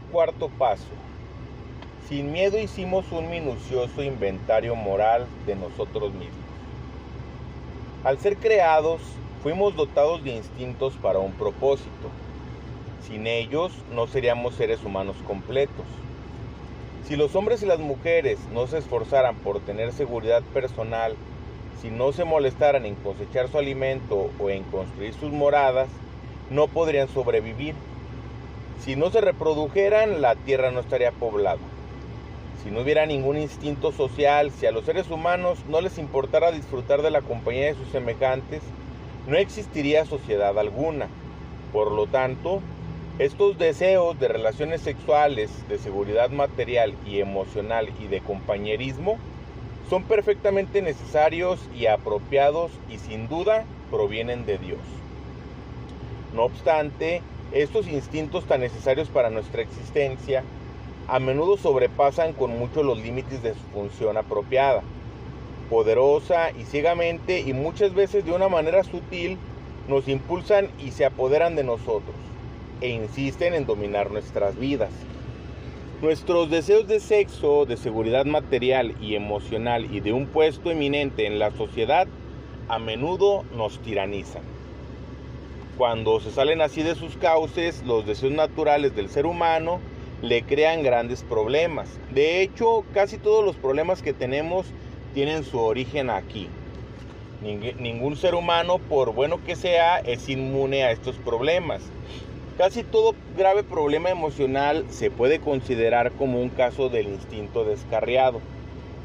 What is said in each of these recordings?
cuarto paso. Sin miedo hicimos un minucioso inventario moral de nosotros mismos. Al ser creados, fuimos dotados de instintos para un propósito. Sin ellos, no seríamos seres humanos completos. Si los hombres y las mujeres no se esforzaran por tener seguridad personal, si no se molestaran en cosechar su alimento o en construir sus moradas, no podrían sobrevivir. Si no se reprodujeran, la tierra no estaría poblada. Si no hubiera ningún instinto social, si a los seres humanos no les importara disfrutar de la compañía de sus semejantes, no existiría sociedad alguna. Por lo tanto, estos deseos de relaciones sexuales, de seguridad material y emocional y de compañerismo son perfectamente necesarios y apropiados y sin duda provienen de Dios. No obstante, estos instintos tan necesarios para nuestra existencia a menudo sobrepasan con mucho los límites de su función apropiada. Poderosa y ciegamente y muchas veces de una manera sutil nos impulsan y se apoderan de nosotros e insisten en dominar nuestras vidas. Nuestros deseos de sexo, de seguridad material y emocional y de un puesto eminente en la sociedad a menudo nos tiranizan. Cuando se salen así de sus cauces, los deseos naturales del ser humano le crean grandes problemas. De hecho, casi todos los problemas que tenemos tienen su origen aquí. Ningún ser humano, por bueno que sea, es inmune a estos problemas. Casi todo grave problema emocional se puede considerar como un caso del instinto descarriado.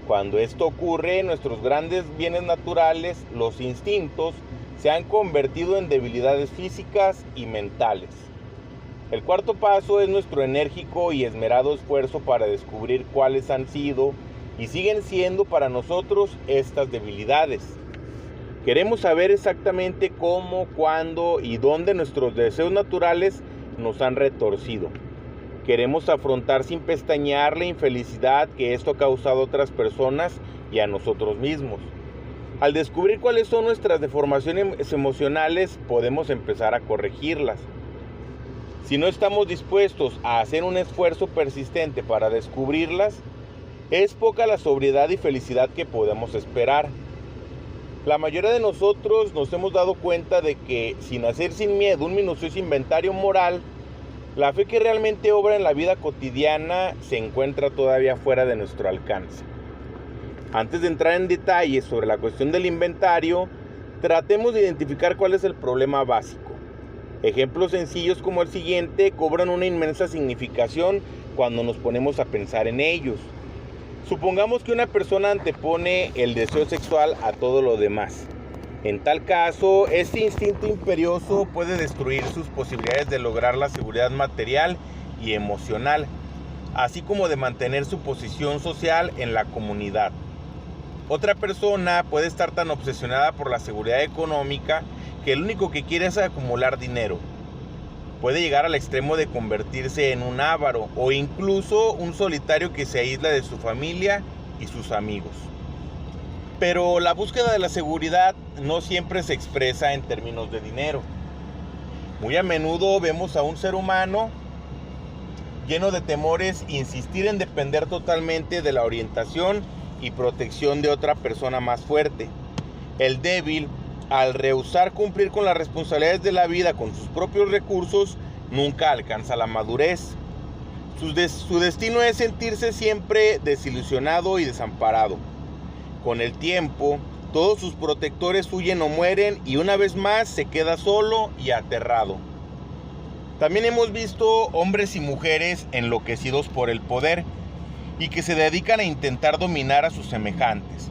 Cuando esto ocurre, nuestros grandes bienes naturales, los instintos, se han convertido en debilidades físicas y mentales. El cuarto paso es nuestro enérgico y esmerado esfuerzo para descubrir cuáles han sido y siguen siendo para nosotros estas debilidades. Queremos saber exactamente cómo, cuándo y dónde nuestros deseos naturales nos han retorcido. Queremos afrontar sin pestañear la infelicidad que esto ha causado a otras personas y a nosotros mismos. Al descubrir cuáles son nuestras deformaciones emocionales, podemos empezar a corregirlas. Si no estamos dispuestos a hacer un esfuerzo persistente para descubrirlas, es poca la sobriedad y felicidad que podemos esperar. La mayoría de nosotros nos hemos dado cuenta de que, sin hacer sin miedo un minucioso inventario moral, la fe que realmente obra en la vida cotidiana se encuentra todavía fuera de nuestro alcance. Antes de entrar en detalles sobre la cuestión del inventario, tratemos de identificar cuál es el problema básico. Ejemplos sencillos como el siguiente cobran una inmensa significación cuando nos ponemos a pensar en ellos. Supongamos que una persona antepone el deseo sexual a todo lo demás. En tal caso, este instinto imperioso puede destruir sus posibilidades de lograr la seguridad material y emocional, así como de mantener su posición social en la comunidad. Otra persona puede estar tan obsesionada por la seguridad económica que el único que quiere es acumular dinero. Puede llegar al extremo de convertirse en un avaro o incluso un solitario que se aísla de su familia y sus amigos. Pero la búsqueda de la seguridad no siempre se expresa en términos de dinero. Muy a menudo vemos a un ser humano lleno de temores insistir en depender totalmente de la orientación y protección de otra persona más fuerte. El débil, al rehusar cumplir con las responsabilidades de la vida con sus propios recursos, nunca alcanza la madurez. Su destino es sentirse siempre desilusionado y desamparado. Con el tiempo, todos sus protectores huyen o mueren y una vez más se queda solo y aterrado. También hemos visto hombres y mujeres enloquecidos por el poder y que se dedican a intentar dominar a sus semejantes.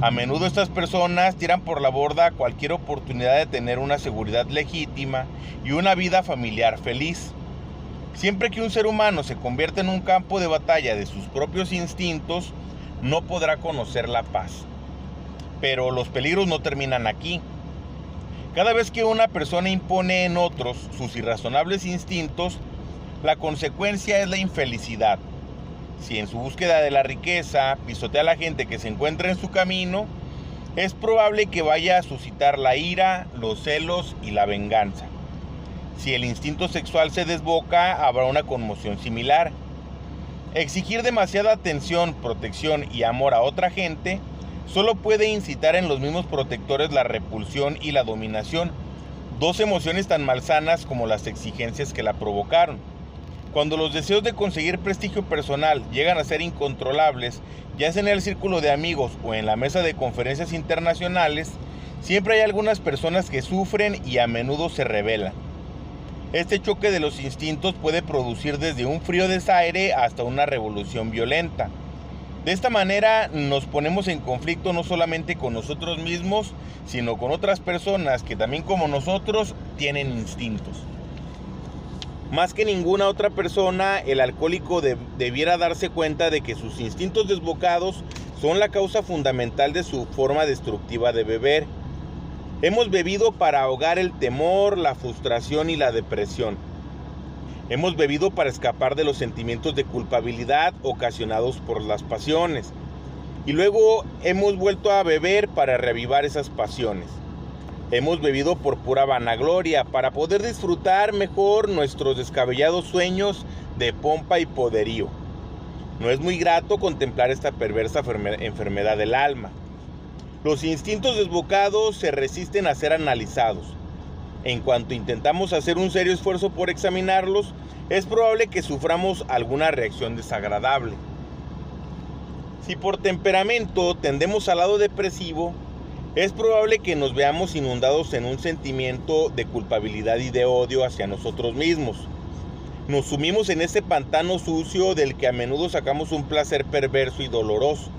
A menudo estas personas tiran por la borda cualquier oportunidad de tener una seguridad legítima y una vida familiar feliz. Siempre que un ser humano se convierte en un campo de batalla de sus propios instintos, no podrá conocer la paz. Pero los peligros no terminan aquí. Cada vez que una persona impone en otros sus irrazonables instintos, la consecuencia es la infelicidad. Si en su búsqueda de la riqueza pisotea a la gente que se encuentra en su camino, es probable que vaya a suscitar la ira, los celos y la venganza. Si el instinto sexual se desboca, habrá una conmoción similar. Exigir demasiada atención, protección y amor a otra gente solo puede incitar en los mismos protectores la repulsión y la dominación, dos emociones tan malsanas como las exigencias que la provocaron. Cuando los deseos de conseguir prestigio personal llegan a ser incontrolables, ya sea en el círculo de amigos o en la mesa de conferencias internacionales, siempre hay algunas personas que sufren y a menudo se rebelan. Este choque de los instintos puede producir desde un frío desaire hasta una revolución violenta. De esta manera nos ponemos en conflicto no solamente con nosotros mismos, sino con otras personas que también como nosotros tienen instintos. Más que ninguna otra persona, el alcohólico debiera darse cuenta de que sus instintos desbocados son la causa fundamental de su forma destructiva de beber. Hemos bebido para ahogar el temor, la frustración y la depresión. Hemos bebido para escapar de los sentimientos de culpabilidad ocasionados por las pasiones. Y luego hemos vuelto a beber para reavivar esas pasiones. Hemos bebido por pura vanagloria, para poder disfrutar mejor nuestros descabellados sueños de pompa y poderío. No es muy grato contemplar esta perversa enfermedad del alma. Los instintos desbocados se resisten a ser analizados. En cuanto intentamos hacer un serio esfuerzo por examinarlos, es probable que suframos alguna reacción desagradable. Si por temperamento tendemos al lado depresivo, es probable que nos veamos inundados en un sentimiento de culpabilidad y de odio hacia nosotros mismos. Nos sumimos en ese pantano sucio del que a menudo sacamos un placer perverso y doloroso.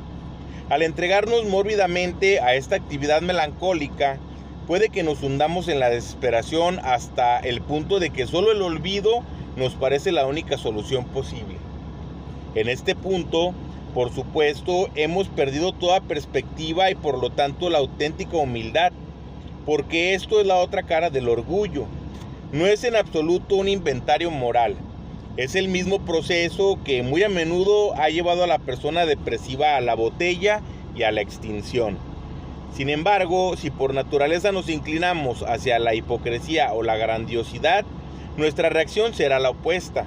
Al entregarnos mórbidamente a esta actividad melancólica, puede que nos hundamos en la desesperación hasta el punto de que solo el olvido nos parece la única solución posible. En este punto, por supuesto, hemos perdido toda perspectiva y por lo tanto la auténtica humildad, porque esto es la otra cara del orgullo. No es en absoluto un inventario moral. Es el mismo proceso que muy a menudo ha llevado a la persona depresiva a la botella y a la extinción. Sin embargo, si por naturaleza nos inclinamos hacia la hipocresía o la grandiosidad, nuestra reacción será la opuesta.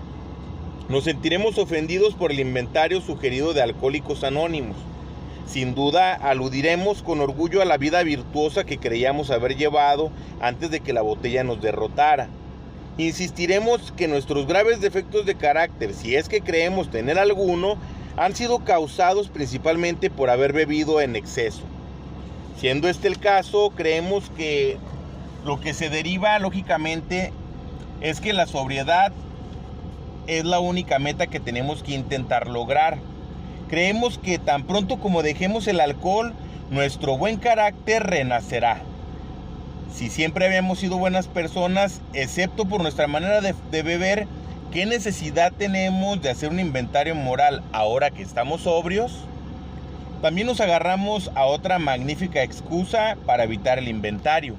Nos sentiremos ofendidos por el inventario sugerido de Alcohólicos Anónimos. Sin duda, aludiremos con orgullo a la vida virtuosa que creíamos haber llevado antes de que la botella nos derrotara. Insistiremos que nuestros graves defectos de carácter, si es que creemos tener alguno, han sido causados principalmente por haber bebido en exceso. Siendo este el caso, creemos que lo que se deriva lógicamente es que la sobriedad es la única meta que tenemos que intentar lograr. Creemos que tan pronto como dejemos el alcohol, nuestro buen carácter renacerá. Si siempre habíamos sido buenas personas, excepto por nuestra manera de beber, ¿qué necesidad tenemos de hacer un inventario moral ahora que estamos sobrios? También nos agarramos a otra magnífica excusa para evitar el inventario.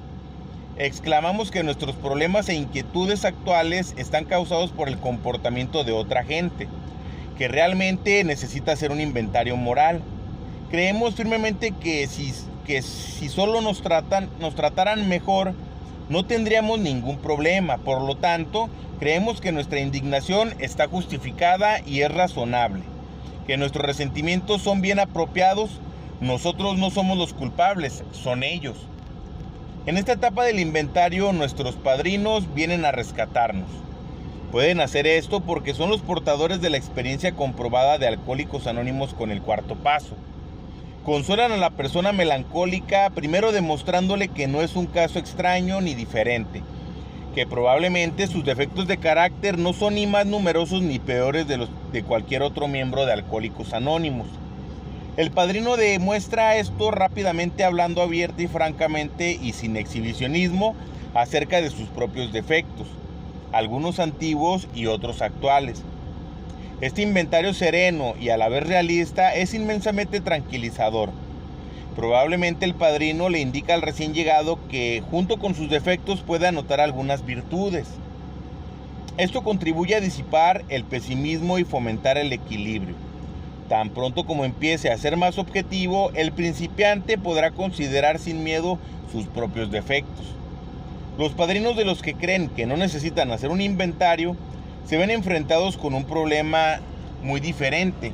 Exclamamos que nuestros problemas e inquietudes actuales están causados por el comportamiento de otra gente, que realmente necesita hacer un inventario moral. Creemos firmemente que si solo nos trataran mejor, no tendríamos ningún problema. Por lo tanto, creemos que nuestra indignación está justificada y es razonable, que nuestros resentimientos son bien apropiados. Nosotros no somos los culpables, son ellos. En esta etapa del inventario, nuestros padrinos vienen a rescatarnos. Pueden hacer esto porque son los portadores de la experiencia comprobada de Alcohólicos Anónimos con el cuarto paso. Consuelan a la persona melancólica, primero demostrándole que no es un caso extraño ni diferente, que probablemente sus defectos de carácter no son ni más numerosos ni peores de cualquier otro miembro de Alcohólicos Anónimos. El padrino demuestra esto rápidamente, hablando abierta y francamente y sin exhibicionismo acerca de sus propios defectos, algunos antiguos y otros actuales. Este inventario sereno y a la vez realista es inmensamente tranquilizador. Probablemente el padrino le indica al recién llegado que junto con sus defectos puede anotar algunas virtudes. Esto contribuye a disipar el pesimismo y fomentar el equilibrio. Tan pronto como empiece a ser más objetivo, el principiante podrá considerar sin miedo sus propios defectos. Los padrinos de los que creen que no necesitan hacer un inventario se ven enfrentados con un problema muy diferente,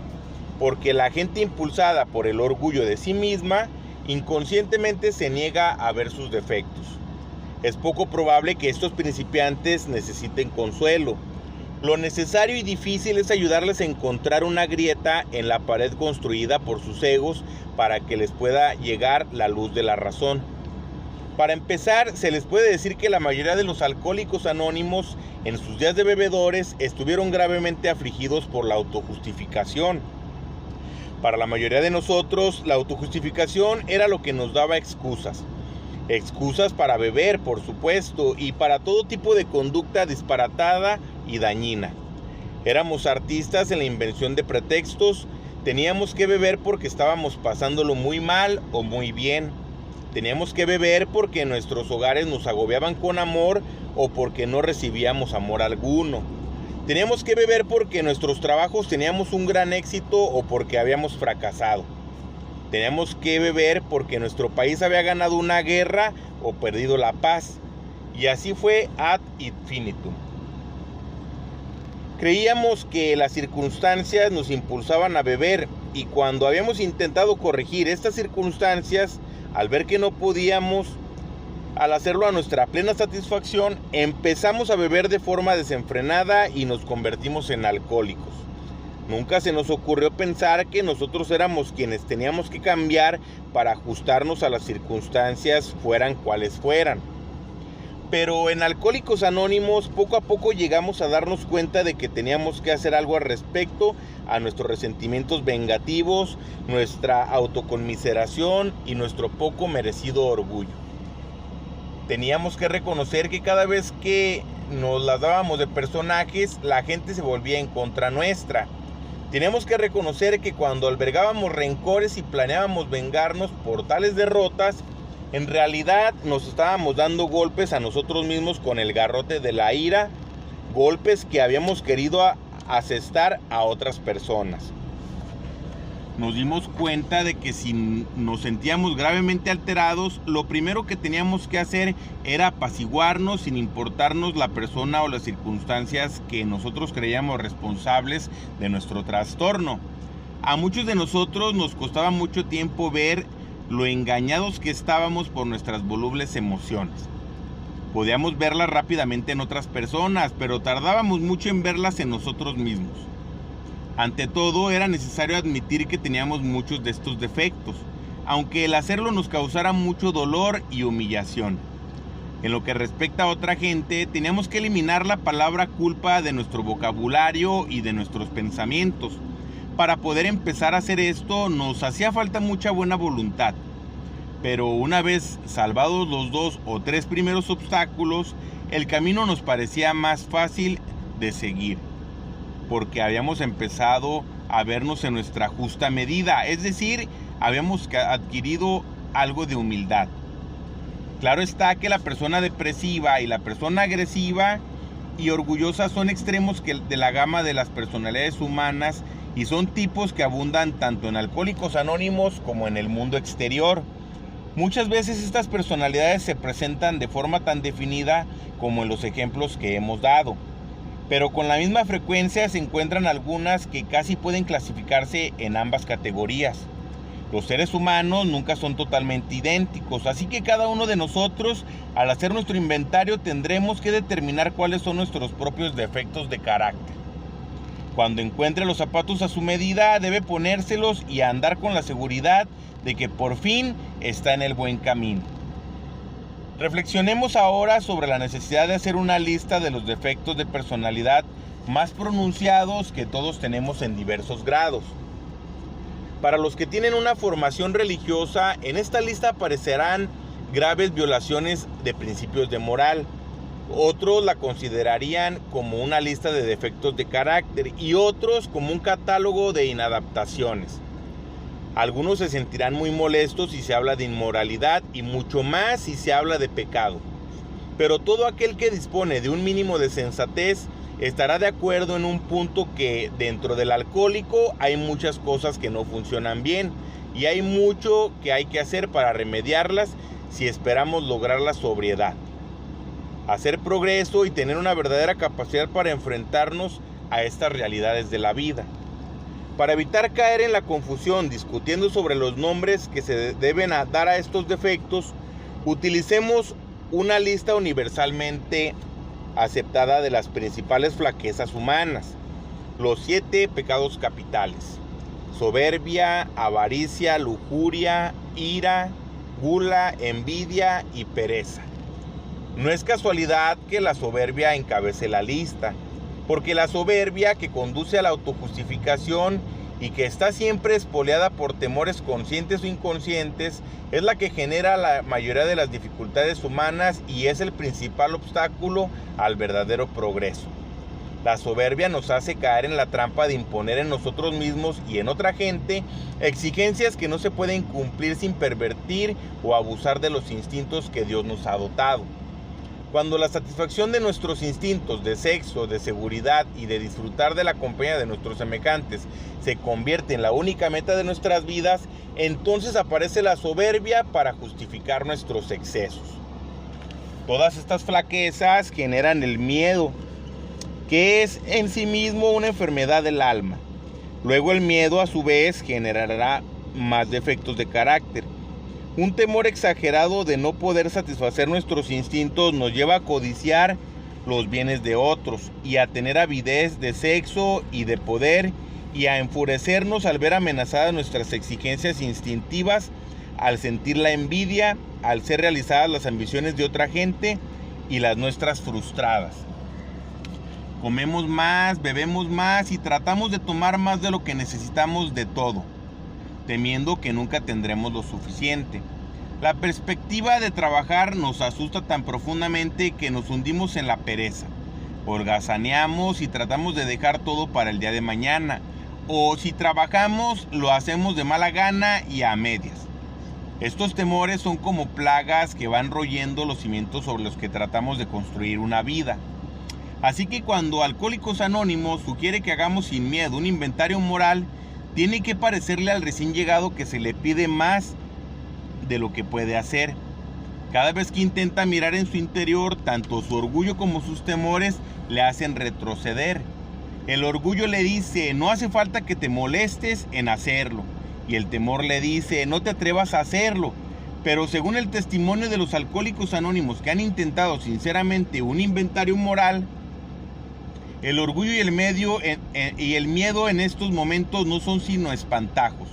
porque la gente impulsada por el orgullo de sí misma inconscientemente se niega a ver sus defectos. Es poco probable que estos principiantes necesiten consuelo. Lo necesario y difícil es ayudarles a encontrar una grieta en la pared construida por sus egos para que les pueda llegar la luz de la razón. Para empezar, se les puede decir que la mayoría de los alcohólicos anónimos en sus días de bebedores estuvieron gravemente afligidos por la autojustificación. Para la mayoría de nosotros, la autojustificación era lo que nos daba excusas. Excusas para beber, por supuesto, y para todo tipo de conducta disparatada y dañina. Éramos artistas en la invención de pretextos. Teníamos que beber porque estábamos pasándolo muy mal o muy bien. Teníamos que beber porque nuestros hogares nos agobiaban con amor o porque no recibíamos amor alguno. Teníamos que beber porque en nuestros trabajos teníamos un gran éxito o porque habíamos fracasado. Teníamos que beber porque nuestro país había ganado una guerra o perdido la paz. Y así fue ad infinitum. Creíamos que las circunstancias nos impulsaban a beber y cuando habíamos intentado corregir estas circunstancias, al ver que no podíamos, al hacerlo a nuestra plena satisfacción, empezamos a beber de forma desenfrenada y nos convertimos en alcohólicos. Nunca se nos ocurrió pensar que nosotros éramos quienes teníamos que cambiar para ajustarnos a las circunstancias fueran cuales fueran. Pero en Alcohólicos Anónimos poco a poco llegamos a darnos cuenta de que teníamos que hacer algo al respecto a nuestros resentimientos vengativos, nuestra autoconmiseración y nuestro poco merecido orgullo. Teníamos que reconocer que cada vez que nos las dábamos de personajes, la gente se volvía en contra nuestra. Teníamos que reconocer que cuando albergábamos rencores y planeábamos vengarnos por tales derrotas, en realidad nos estábamos dando golpes a nosotros mismos con el garrote de la ira, golpes que habíamos querido asestar a otras personas. Nos dimos cuenta de que si nos sentíamos gravemente alterados, lo primero que teníamos que hacer era apaciguarnos sin importarnos la persona o las circunstancias que nosotros creíamos responsables de nuestro trastorno. A muchos de nosotros nos costaba mucho tiempo ver lo engañados que estábamos por nuestras volubles emociones. Podíamos verlas rápidamente en otras personas, pero tardábamos mucho en verlas en nosotros mismos. Ante todo, era necesario admitir que teníamos muchos de estos defectos, aunque el hacerlo nos causara mucho dolor y humillación. En lo que respecta a otra gente, teníamos que eliminar la palabra culpa de nuestro vocabulario y de nuestros pensamientos. Para poder empezar a hacer esto, nos hacía falta mucha buena voluntad. Pero una vez salvados los 2 o 3 primeros obstáculos, el camino nos parecía más fácil de seguir, porque habíamos empezado a vernos en nuestra justa medida, es decir, habíamos adquirido algo de humildad. Claro está que la persona depresiva y la persona agresiva y orgullosa son extremos de la gama de las personalidades humanas y son tipos que abundan tanto en Alcohólicos Anónimos como en el mundo exterior. Muchas veces estas personalidades se presentan de forma tan definida como en los ejemplos que hemos dado, pero con la misma frecuencia se encuentran algunas que casi pueden clasificarse en ambas categorías. Los seres humanos nunca son totalmente idénticos, así que cada uno de nosotros, al hacer nuestro inventario, tendremos que determinar cuáles son nuestros propios defectos de carácter. Cuando encuentre los zapatos a su medida, debe ponérselos y andar con la seguridad de que por fin está en el buen camino. Reflexionemos ahora sobre la necesidad de hacer una lista de los defectos de personalidad más pronunciados que todos tenemos en diversos grados. Para los que tienen una formación religiosa, en esta lista aparecerán graves violaciones de principios de moral. Otros la considerarían como una lista de defectos de carácter y otros como un catálogo de inadaptaciones. Algunos se sentirán muy molestos si se habla de inmoralidad y mucho más si se habla de pecado. Pero todo aquel que dispone de un mínimo de sensatez estará de acuerdo en un punto que dentro del alcohólico hay muchas cosas que no funcionan bien y hay mucho que hay que hacer para remediarlas si esperamos lograr la sobriedad. hacer progreso y tener una verdadera capacidad para enfrentarnos a estas realidades de la vida. Para evitar caer en la confusión discutiendo sobre los nombres que se deben dar a estos defectos, utilicemos una lista universalmente aceptada de las principales flaquezas humanas, los 7 pecados capitales: soberbia, avaricia, lujuria, ira, gula, envidia y pereza. No es casualidad que la soberbia encabece la lista, porque la soberbia, que conduce a la autojustificación y que está siempre espoleada por temores conscientes o inconscientes, es la que genera la mayoría de las dificultades humanas y es el principal obstáculo al verdadero progreso. La soberbia nos hace caer en la trampa de imponer en nosotros mismos y en otra gente exigencias que no se pueden cumplir sin pervertir o abusar de los instintos que Dios nos ha dotado. Cuando la satisfacción de nuestros instintos de sexo, de seguridad y de disfrutar de la compañía de nuestros semejantes se convierte en la única meta de nuestras vidas, entonces aparece la soberbia para justificar nuestros excesos. Todas estas flaquezas generan el miedo, que es en sí mismo una enfermedad del alma. Luego el miedo a su vez generará más defectos de carácter. Un temor exagerado de no poder satisfacer nuestros instintos nos lleva a codiciar los bienes de otros y a tener avidez de sexo y de poder y a enfurecernos al ver amenazadas nuestras exigencias instintivas, al sentir la envidia, al ser realizadas las ambiciones de otra gente y las nuestras frustradas. Comemos más, bebemos más y tratamos de tomar más de lo que necesitamos de todo, temiendo que nunca tendremos lo suficiente. La perspectiva de trabajar nos asusta tan profundamente que nos hundimos en la pereza. Holgazaneamos y tratamos de dejar todo para el día de mañana. O si trabajamos, lo hacemos de mala gana y a medias. Estos temores son como plagas que van royendo los cimientos sobre los que tratamos de construir una vida. Así que cuando Alcohólicos Anónimos sugiere que hagamos sin miedo un inventario moral, tiene que parecerle al recién llegado que se le pide más de lo que puede hacer. Cada vez que intenta mirar en su interior, tanto su orgullo como sus temores le hacen retroceder. El orgullo le dice: no hace falta que te molestes en hacerlo. Y el temor le dice: no te atrevas a hacerlo. Pero según el testimonio de los Alcohólicos Anónimos que han intentado sinceramente un inventario moral, el orgullo y el miedo en estos momentos no son sino espantajos.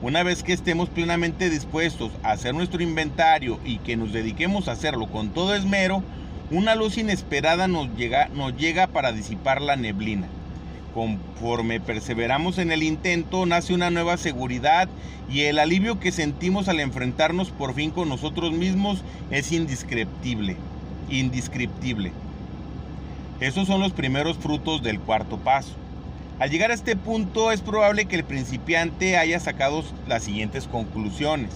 Una vez que estemos plenamente dispuestos a hacer nuestro inventario y que nos dediquemos a hacerlo con todo esmero, una luz inesperada nos llega para disipar la neblina. Conforme perseveramos en el intento, nace una nueva seguridad y el alivio que sentimos al enfrentarnos por fin con nosotros mismos es indescriptible. Esos son los primeros frutos del cuarto paso. Al llegar a este punto es probable que el principiante haya sacado las siguientes conclusiones: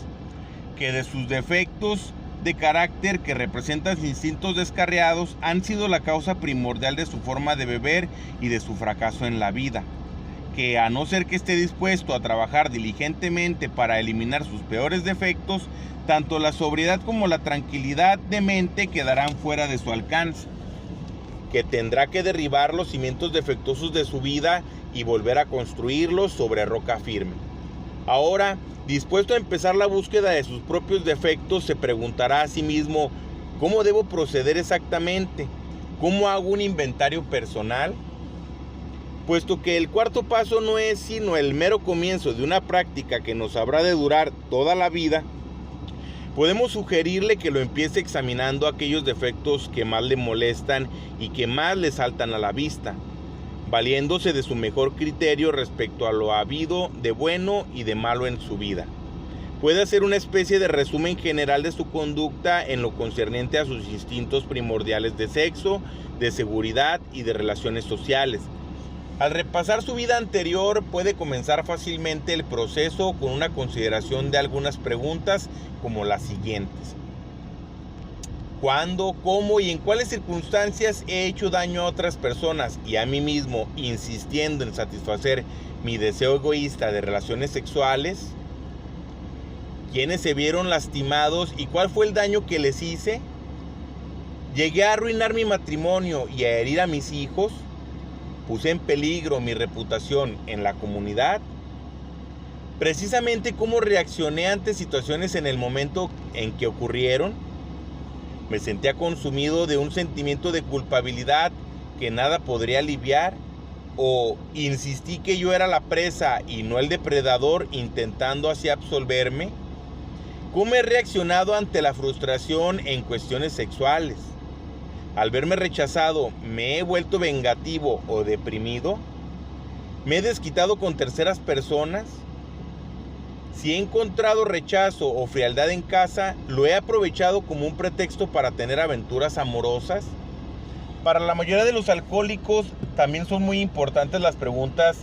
que de sus defectos de carácter que representan instintos descarriados han sido la causa primordial de su forma de beber y de su fracaso en la vida, que a no ser que esté dispuesto a trabajar diligentemente para eliminar sus peores defectos, tanto la sobriedad como la tranquilidad de mente quedarán fuera de su alcance, que tendrá que derribar los cimientos defectuosos de su vida y volver a construirlos sobre roca firme. Ahora, dispuesto a empezar la búsqueda de sus propios defectos, se preguntará a sí mismo: ¿cómo debo proceder exactamente? ¿Cómo hago un inventario personal? Puesto que el cuarto paso no es sino el mero comienzo de una práctica que nos habrá de durar toda la vida, podemos sugerirle que lo empiece examinando aquellos defectos que más le molestan y que más le saltan a la vista, valiéndose de su mejor criterio respecto a lo habido de bueno y de malo en su vida. Puede hacer una especie de resumen general de su conducta en lo concerniente a sus instintos primordiales de sexo, de seguridad y de relaciones sociales. Al repasar su vida anterior, puede comenzar fácilmente el proceso con una consideración de algunas preguntas como las siguientes: ¿cuándo, cómo y en cuáles circunstancias he hecho daño a otras personas y a mí mismo, insistiendo en satisfacer mi deseo egoísta de relaciones sexuales? ¿Quiénes se vieron lastimados y cuál fue el daño que les hice? Llegué a arruinar mi matrimonio y a herir a mis hijos. Puse en peligro mi reputación en la comunidad. Precisamente cómo reaccioné ante situaciones en el momento en que ocurrieron. Me sentía consumido de un sentimiento de culpabilidad que nada podría aliviar. O insistí que yo era la presa y no el depredador, intentando así absolverme. ¿Cómo he reaccionado ante la frustración en cuestiones sexuales? Al verme rechazado, ¿me he vuelto vengativo o deprimido? ¿Me he desquitado con terceras personas? Si he encontrado rechazo o frialdad en casa, ¿lo he aprovechado como un pretexto para tener aventuras amorosas? Para la mayoría de los alcohólicos también son muy importantes las preguntas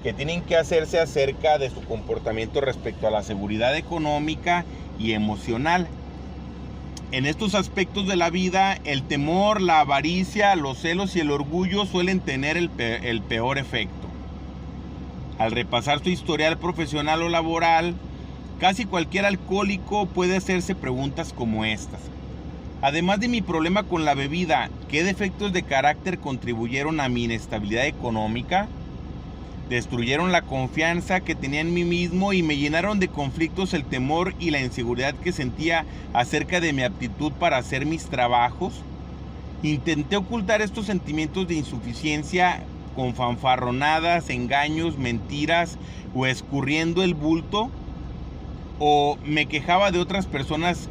que tienen que hacerse acerca de su comportamiento respecto a la seguridad económica y emocional. En estos aspectos de la vida, el temor, la avaricia, los celos y el orgullo suelen tener el peor efecto. Al repasar su historial profesional o laboral, casi cualquier alcohólico puede hacerse preguntas como estas. Además de mi problema con la bebida, ¿qué defectos de carácter contribuyeron a mi inestabilidad económica? Destruyeron la confianza que tenía en mí mismo y me llenaron de conflictos el temor y la inseguridad que sentía acerca de mi aptitud para hacer mis trabajos. Intenté ocultar estos sentimientos de insuficiencia con fanfarronadas, engaños, mentiras o escurriendo el bulto. O me quejaba de otras personas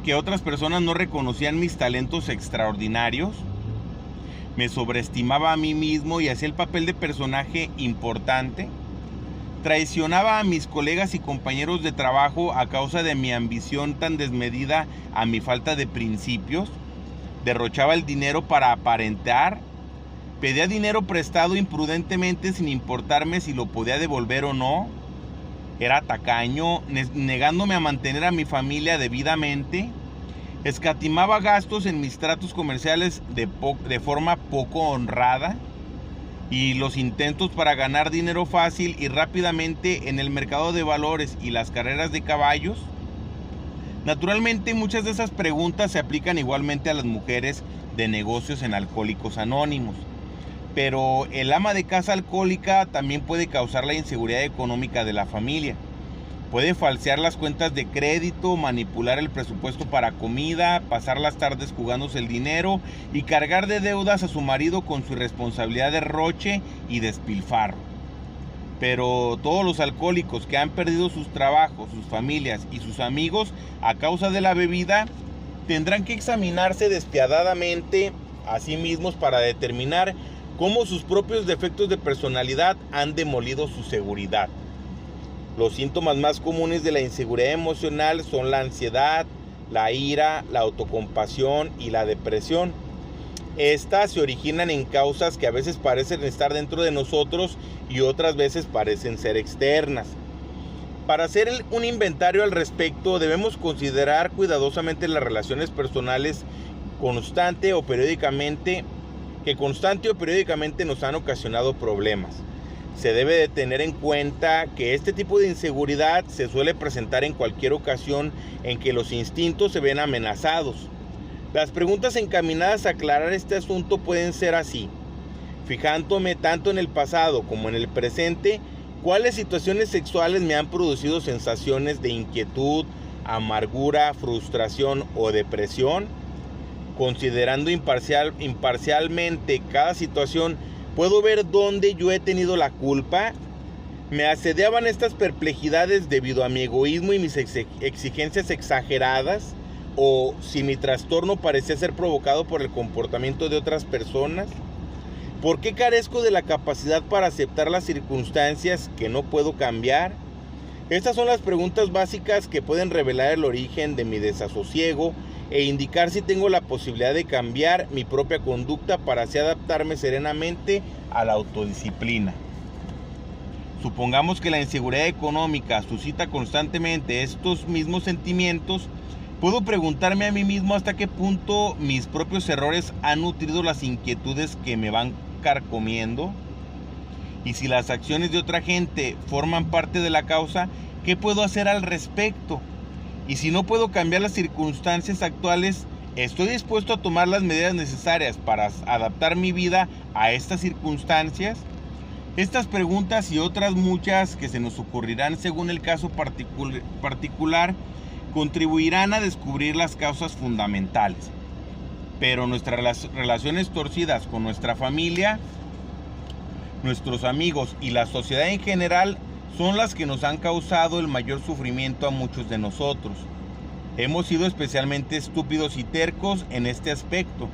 que otras personas no reconocían mis talentos extraordinarios. Me sobreestimaba a mí mismo y hacía el papel de personaje importante. Traicionaba a mis colegas y compañeros de trabajo a causa de mi ambición tan desmedida, a mi falta de principios. Derrochaba el dinero para aparentar. Pedía dinero prestado imprudentemente sin importarme si lo podía devolver o no. Era tacaño, negándome a mantener a mi familia debidamente. Escatimaba gastos en mis tratos comerciales de forma poco honrada. Y los intentos para ganar dinero fácil y rápidamente en el mercado de valores y las carreras de caballos. Naturalmente, muchas de esas preguntas se aplican igualmente a las mujeres de negocios en Alcohólicos Anónimos. Pero el ama de casa alcohólica también puede causar la inseguridad económica de la familia. Puede falsear las cuentas de crédito, manipular el presupuesto para comida, pasar las tardes jugándose el dinero y cargar de deudas a su marido con su irresponsabilidad de derroche y despilfarro. Pero todos los alcohólicos que han perdido sus trabajos, sus familias y sus amigos a causa de la bebida tendrán que examinarse despiadadamente a sí mismos para determinar cómo sus propios defectos de personalidad han demolido su seguridad. Los síntomas más comunes de la inseguridad emocional son la ansiedad, la ira, la autocompasión y la depresión. Estas se originan en causas que a veces parecen estar dentro de nosotros y otras veces parecen ser externas. Para hacer un inventario al respecto, debemos considerar cuidadosamente las relaciones personales que constante o periódicamente nos han ocasionado problemas. Se debe de tener en cuenta que este tipo de inseguridad se suele presentar en cualquier ocasión en que los instintos se ven amenazados. Las preguntas encaminadas a aclarar este asunto pueden ser así: fijándome tanto en el pasado como en el presente, ¿cuáles situaciones sexuales me han producido sensaciones de inquietud, amargura, frustración o depresión? Considerando imparcialmente cada situación, ¿puedo ver dónde yo he tenido la culpa? ¿Me asediaban estas perplejidades debido a mi egoísmo y mis exigencias exageradas? ¿O si mi trastorno parecía ser provocado por el comportamiento de otras personas? ¿Por qué carezco de la capacidad para aceptar las circunstancias que no puedo cambiar? Estas son las preguntas básicas que pueden revelar el origen de mi desasosiego e indicar si tengo la posibilidad de cambiar mi propia conducta para así adaptarme serenamente a la autodisciplina. Supongamos que la inseguridad económica suscita constantemente estos mismos sentimientos. Puedo preguntarme a mí mismo hasta qué punto mis propios errores han nutrido las inquietudes que me van carcomiendo. Y si las acciones de otra gente forman parte de la causa, ¿qué puedo hacer al respecto? Y si no puedo cambiar las circunstancias actuales, ¿Estoy dispuesto a tomar las medidas necesarias para adaptar mi vida a estas circunstancias? Estas preguntas y otras muchas que se nos ocurrirán según el caso particular contribuirán a descubrir las causas fundamentales. Pero nuestras relaciones torcidas con nuestra familia, nuestros amigos y la sociedad en general son las que nos han causado el mayor sufrimiento a muchos de nosotros. Hemos sido especialmente estúpidos y tercos en este aspecto.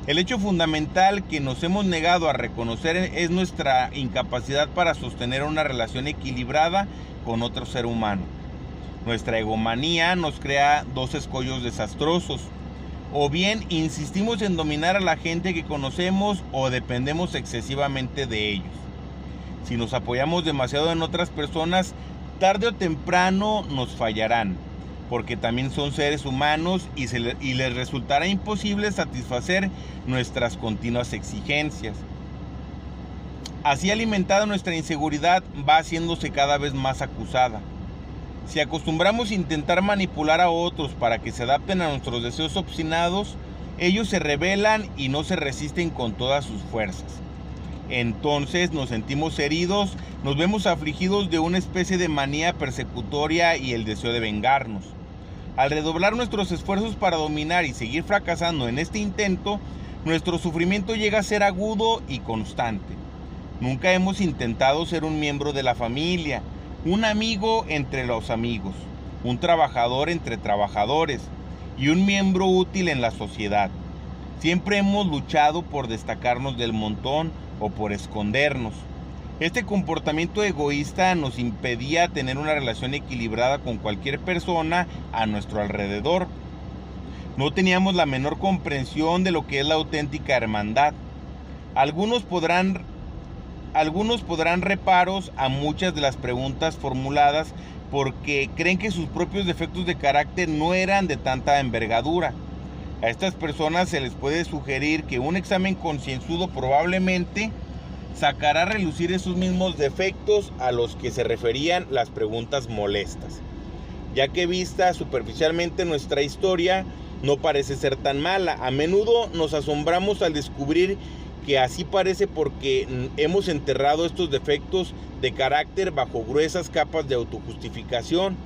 El hecho fundamental que nos hemos negado a reconocer es nuestra incapacidad para sostener una relación equilibrada con otro ser humano. Nuestra egomanía nos crea dos escollos desastrosos. O bien insistimos en dominar a la gente que conocemos o dependemos excesivamente de ellos. Si nos apoyamos demasiado en otras personas, tarde o temprano nos fallarán, porque también son seres humanos y les resultará imposible satisfacer nuestras continuas exigencias. Así alimentada nuestra inseguridad va haciéndose cada vez más acusada. Si acostumbramos a intentar manipular a otros para que se adapten a nuestros deseos obstinados, ellos se rebelan y no se resisten con todas sus fuerzas. Entonces nos sentimos heridos, nos vemos afligidos de una especie de manía persecutoria y el deseo de vengarnos. Al redoblar nuestros esfuerzos para dominar y seguir fracasando en este intento, nuestro sufrimiento llega a ser agudo y constante. Nunca hemos intentado ser un miembro de la familia, un amigo entre los amigos, un trabajador entre trabajadores y un miembro útil en la sociedad. Siempre hemos luchado por destacarnos del montón o por escondernos. Este comportamiento egoísta nos impedía tener una relación equilibrada con cualquier persona a nuestro alrededor. No teníamos la menor comprensión de lo que es la auténtica hermandad. Algunos podrán reparos a muchas de las preguntas formuladas porque creen que sus propios defectos de carácter no eran de tanta envergadura. A estas personas se les puede sugerir que un examen concienzudo probablemente sacará a relucir esos mismos defectos a los que se referían las preguntas molestas, ya que vista superficialmente nuestra historia no parece ser tan mala. A menudo nos asombramos al descubrir que así parece porque hemos enterrado estos defectos de carácter bajo gruesas capas de autojustificación.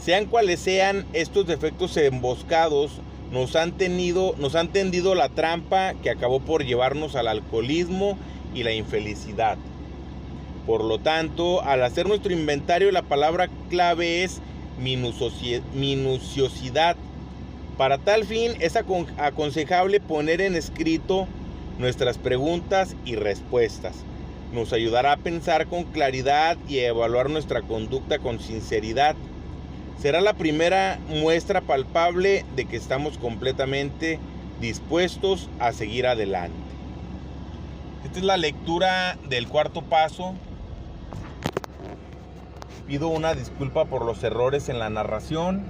Sean cuales sean estos defectos emboscados, nos han tendido la trampa que acabó por llevarnos al alcoholismo y la infelicidad. Por lo tanto, al hacer nuestro inventario, la palabra clave es minuciosidad. Para tal fin es aconsejable poner en escrito nuestras preguntas y respuestas. Nos ayudará a pensar con claridad y a evaluar nuestra conducta con sinceridad. Será la primera muestra palpable de que estamos completamente dispuestos a seguir adelante. Esta es la lectura del cuarto paso. Pido una disculpa por los errores en la narración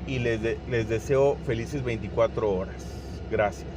y les deseo felices 24 horas. Gracias.